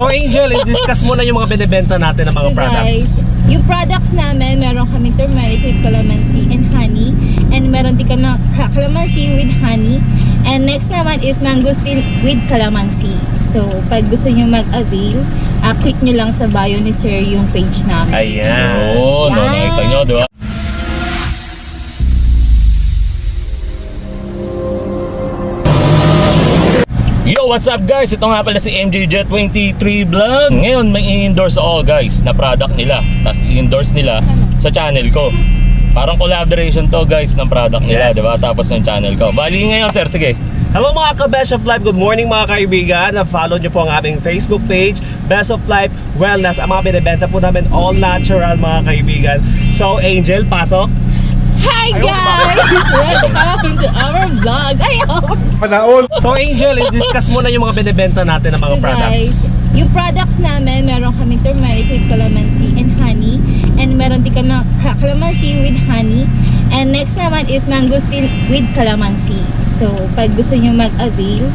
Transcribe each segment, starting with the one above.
So Angel, i-discuss muna yung mga binibenta natin ng mga products. Guys, yung products namin, meron kami turmeric with calamansi and honey. And meron din kami calamansi with honey. And next naman is mangosteen with calamansi. So, pag gusto nyo mag-avail, click nyo lang sa bio ni Sir yung page namin. Ayan. Oo, no, Yan. nakita nyo, di ba? Yo, what's up guys? Ito nga pala si MJJet23 Vlog. Ngayon may i-endorse ako guys na product nila. Tapos i-endorse nila sa channel ko. Parang collaboration to guys ng product nila, Yes. di ba? Tapos ng channel ko. Bali ngayon sir, sige. Hello mga ka-Best of Life, good morning mga kaibigan. Na-follow nyo po ang aming Facebook page, Best of Life Wellness. Ang mga binibenta po namin, all natural mga kaibigan. So Angel, pasok. Hi guys! Welcome to our vlog! Ayaw! So Angel, i-discuss muna yung mga binibenta natin ng mga So products. guys, yung products namin, meron kami turmeric with calamansi and honey. And meron din kami calamansi with honey. And next naman is mangosteen with calamansi. So, pag gusto nyo mag-avail,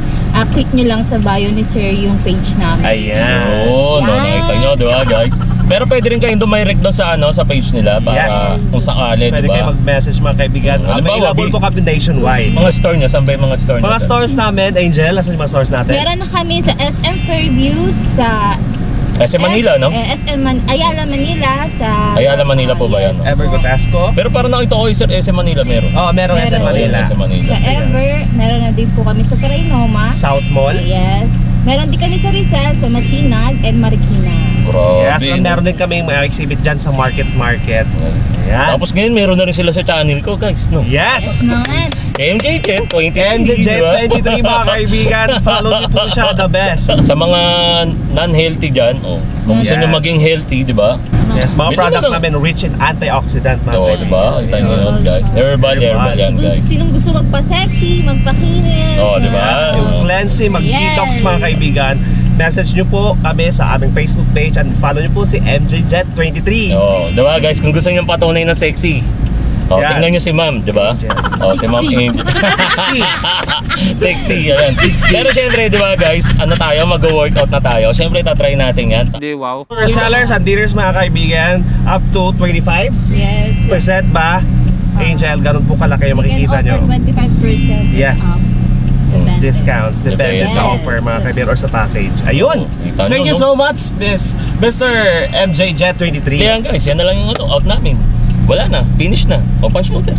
click nyo lang sa bio ni Sir yung page namin. Ayan. Oo, no, Yan. nakita nyo, di ba guys? Pero pwede rin kayong dumirect doon sa sa page nila para Yes. kung sakali, Pwede di kayo ba? mag-message mga kaibigan. Halimbawa, Available po kami nationwide. Mga store nyo, saan ba yung mga store nyo? Mga stores namin, Angel, asan yung mga stores natin? Meron na kami sa SM Fairview, sa SM Manila, no? Ayala Manila, sa Ayala Manila po ba yan? Yes. Ever Gotasco? Pero parang nakita ko sir, SM Manila meron. Oh, meron SM Meron. Manila. SM Manila. Sa Ever, meron na din po kami sa Trinoma. South Mall. Yes. Meron din kami sa Rizal, sa Masinag, and Marikina. Grabe. Yes, and meron din kami mga exhibit dyan sa Market. Ayan. Tapos ngayon meron na rin sila sa channel ko guys, no? Yes! Naman. MJJ23, MJJ23 mga kaibigan, follow niyo po siya, the best. Sa mga non-healthy dyan, kung gusto Yes. nyo maging healthy, di ba? Yes, mga Bili product na lang. namin rich in antioxidant mga Oo, di ba? Kita nyo yun guys. Herbal yan guys. Sinong gusto magpa-sexy, magpa-kinis. Oo, di ba? Yung cleansing, mag-detox Yes. mga kaibigan, message nyo po kami sa aming Facebook page and follow nyo po si MJJet23. Oo, di ba guys? Kung gusto nyo patunay na sexy, Yan. tingnan nyo si ma'am, di ba? Si ma'am Sexy. Sexy, ayan. Pero syempre, di ba guys, tayo, mag-workout na tayo. Syempre, tatry natin yan. For sellers and dealers mga kaibigan, up to 25% Yes. ba? Angel, ganun po kalaki yung We makikita can nyo. offer 25% Yes. off. Depende. Discounts, depende Depende. sa offer mga kaibigan or sa package. Ayun! Kita nyo, Thank you no? so much, Mr. MJJet23. Kaya guys, yan na lang yung out namin. Wala na, finish na. O, punch mo sir.